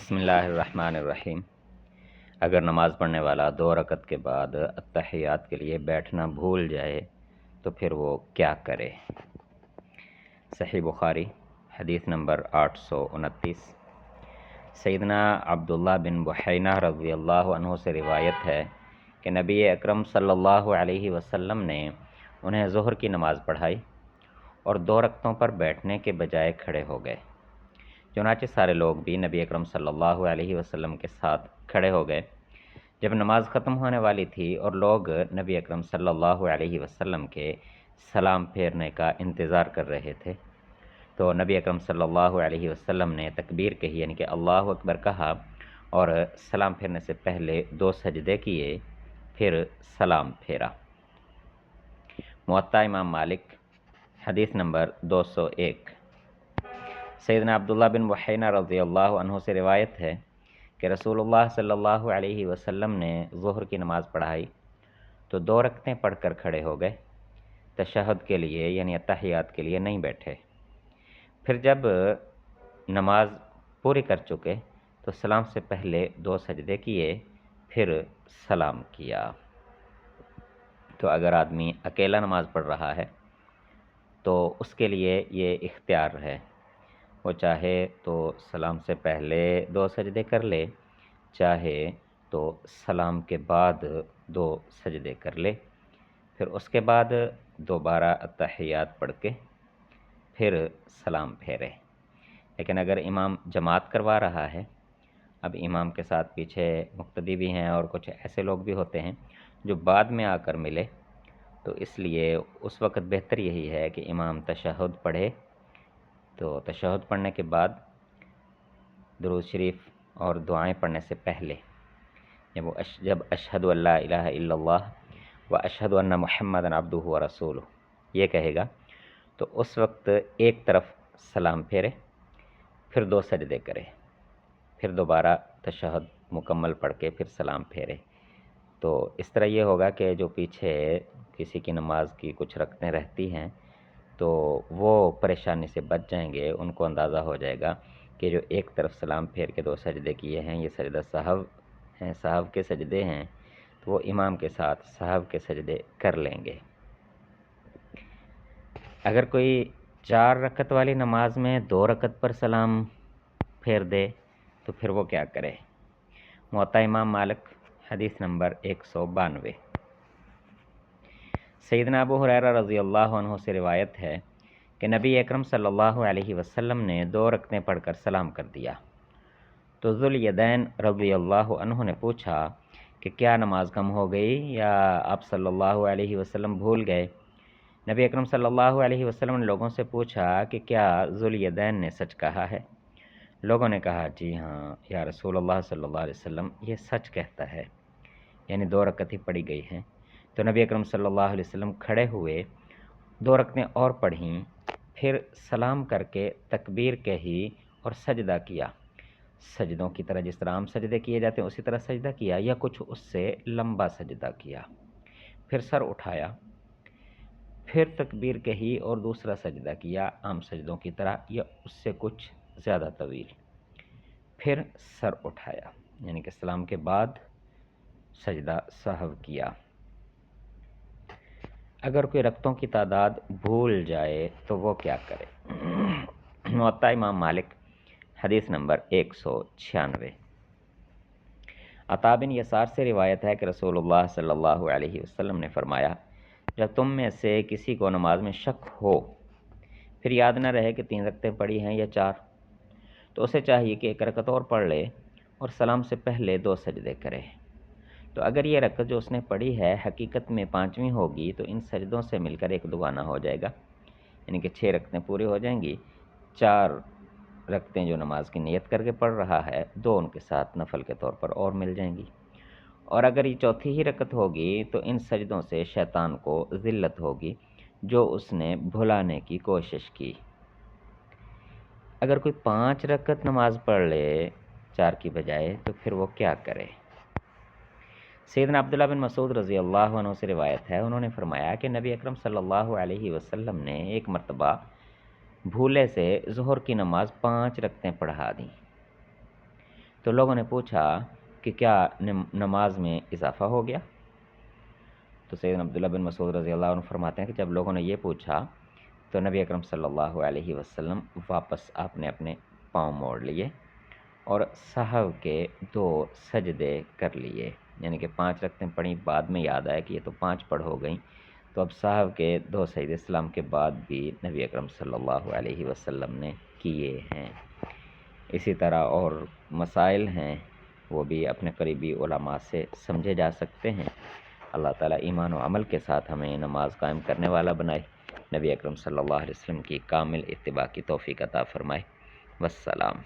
بسم اللہ الرحمن الرحیم۔ اگر نماز پڑھنے والا 2 رکعت کے بعد اتحیات کے لیے بیٹھنا بھول جائے تو پھر وہ کیا کرے؟ صحیح بخاری حدیث نمبر 829۔ سیدنا عبداللہ بن بحینہ رضی اللہ عنہ سے روایت ہے کہ نبی اکرم صلی اللہ علیہ وسلم نے انہیں ظہر کی نماز پڑھائی اور 2 رکعتوں پر بیٹھنے کے بجائے کھڑے ہو گئے۔ چنانچہ سارے لوگ بھی نبی اکرم صلی اللہ علیہ وسلم کے ساتھ کھڑے ہو گئے۔ جب نماز ختم ہونے والی تھی اور لوگ نبی اکرم صلی اللہ علیہ وسلم کے سلام پھیرنے کا انتظار کر رہے تھے تو نبی اکرم صلی اللہ علیہ وسلم نے تکبیر کہی، یعنی کہ اللہ اکبر کہا اور سلام پھیرنے سے پہلے 2 سجدے کیے، پھر سلام پھیرا۔ موطا امام مالک حدیث نمبر 201۔ سیدنا عبداللہ بن بحینہ رضی اللہ عنہ سے روایت ہے کہ رسول اللہ صلی اللہ علیہ وسلم نے ظہر کی نماز پڑھائی تو 2 رکعتیں پڑھ کر کھڑے ہو گئے، تشہد کے لیے یعنی اتحیات کے لیے نہیں بیٹھے۔ پھر جب نماز پوری کر چکے تو سلام سے پہلے 2 سجدے کیے، پھر سلام کیا۔ تو اگر آدمی اکیلا نماز پڑھ رہا ہے تو اس کے لیے یہ اختیار ہے، وہ چاہے تو سلام سے پہلے 2 سجدے کر لے، چاہے تو سلام کے بعد 2 سجدے کر لے، پھر اس کے بعد دوبارہ اتحیات پڑھ کے پھر سلام پھیرے۔ لیکن اگر امام جماعت کروا رہا ہے، اب امام کے ساتھ پیچھے مقتدی بھی ہیں اور کچھ ایسے لوگ بھی ہوتے ہیں جو بعد میں آ کر ملے، تو اس لیے اس وقت بہتر یہی ہے کہ امام تشہد پڑھے، تو تشہد پڑھنے کے بعد درود شریف اور دعائیں پڑھنے سے پہلے جب اشہد ان لا الہ الا اللہ و اشہد ان محمد عبدہ و رسولہ یہ کہے گا تو اس وقت ایک طرف سلام پھیرے، پھر 2 سجدے کرے، پھر دوبارہ تشہد مکمل پڑھ کے پھر سلام پھیرے۔ تو اس طرح یہ ہوگا کہ جو پیچھے کسی کی نماز کی کچھ رکعتیں رہتی ہیں تو وہ پریشانی سے بچ جائیں گے، ان کو اندازہ ہو جائے گا کہ جو ایک طرف سلام پھیر کے 2 سجدے کیے ہیں یہ سجدہ سہو ہیں، سہو کے سجدے ہیں، تو وہ امام کے ساتھ سہو کے سجدے کر لیں گے۔ اگر کوئی 4 رکعت والی نماز میں 2 رکعت پر سلام پھیر دے تو پھر وہ کیا کرے؟ موطا امام مالک حدیث نمبر 192۔ سیدنا ابو ہریرہ رضی اللہ عنہ سے روایت ہے کہ نبی اکرم صلی اللہ علیہ وسلم نے 2 رکعتیں پڑھ کر سلام کر دیا تو ذوالیدین رضی اللہ عنہ نے پوچھا کہ کیا نماز کم ہو گئی یا آپ صلی اللہ علیہ وسلم بھول گئے؟ نبی اکرم صلی اللہ علیہ وسلم نے لوگوں سے پوچھا کہ کیا ذوالیدین نے سچ کہا ہے؟ لوگوں نے کہا جی ہاں یا رسول اللہ صلی اللہ علیہ وسلم، یہ سچ کہتا ہے، یعنی 2 رکعت ہی پڑھی گئی ہیں۔ تو نبی اکرم صلی اللہ علیہ وسلم کھڑے ہوئے، 2 رکعتیں اور پڑھیں، پھر سلام کر کے تکبیر کہی اور سجدہ کیا، سجدوں کی طرح جس طرح عام سجدے کیے جاتے ہیں اسی طرح سجدہ کیا یا کچھ اس سے لمبا سجدہ کیا، پھر سر اٹھایا، پھر تکبیر کہی اور دوسرا سجدہ کیا عام سجدوں کی طرح یا اس سے کچھ زیادہ طویل، پھر سر اٹھایا، یعنی کہ سلام کے بعد سجدہ سہو کیا۔ اگر کوئی رکعتوں کی تعداد بھول جائے تو وہ کیا کرے؟ موطا امام مالک حدیث نمبر 196۔ عطا بن یسار سے روایت ہے کہ رسول اللہ صلی اللہ علیہ وسلم نے فرمایا، جب تم میں سے کسی کو نماز میں شک ہو، پھر یاد نہ رہے کہ 3 رکعتیں پڑھی ہیں یا 4، تو اسے چاہیے کہ 1 رکعت اور پڑھ لے اور سلام سے پہلے 2 سجدے کرے۔ تو اگر یہ رکعت جو اس نے پڑھی ہے حقیقت میں 5ویں ہوگی تو ان سجدوں سے مل کر 1 دوگانہ ہو جائے گا، یعنی کہ 6 رکعتیں پوری ہو جائیں گی۔ 4 رکعتیں جو نماز کی نیت کر کے پڑھ رہا ہے 2 ان کے ساتھ نفل کے طور پر اور مل جائیں گی، اور اگر یہ 4تھی ہی رکعت ہوگی تو ان سجدوں سے شیطان کو ذلت ہوگی جو اس نے بھلانے کی کوشش کی۔ اگر کوئی 5 رکعت نماز پڑھ لے 4 کی بجائے تو پھر وہ کیا کرے؟ سیدنا عبداللہ بن مسعود رضی اللہ عنہ سے روایت ہے، انہوں نے فرمایا کہ نبی اکرم صلی اللہ علیہ وسلم نے ایک مرتبہ بھولے سے ظہر کی نماز 5 رکعتیں پڑھا دیں تو لوگوں نے پوچھا کہ کیا نماز میں اضافہ ہو گیا؟ تو سیدنا عبداللہ بن مسعود رضی اللہ عنہ فرماتے ہیں کہ جب لوگوں نے یہ پوچھا تو نبی اکرم صلی اللہ علیہ وسلم واپس آپ نے اپنے پاؤں موڑ لیے اور سہو کے 2 سجدے کر لیے، یعنی کہ 5 رکعتیں پڑھیں، بعد میں یاد آیا کہ یہ تو 5 پڑھ ہو گئیں، تو اب سہو کے 2 سجدے سلام کے بعد بھی نبی اکرم صلی اللہ علیہ وسلم نے کیے ہیں۔ اسی طرح اور مسائل ہیں وہ بھی اپنے قریبی علماء سے سمجھے جا سکتے ہیں۔ اللہ تعالیٰ ایمان و عمل کے ساتھ ہمیں نماز قائم کرنے والا بنائے، نبی اکرم صلی اللہ علیہ وسلم کی کامل اتباع کی توفیق عطا فرمائے۔ والسلام۔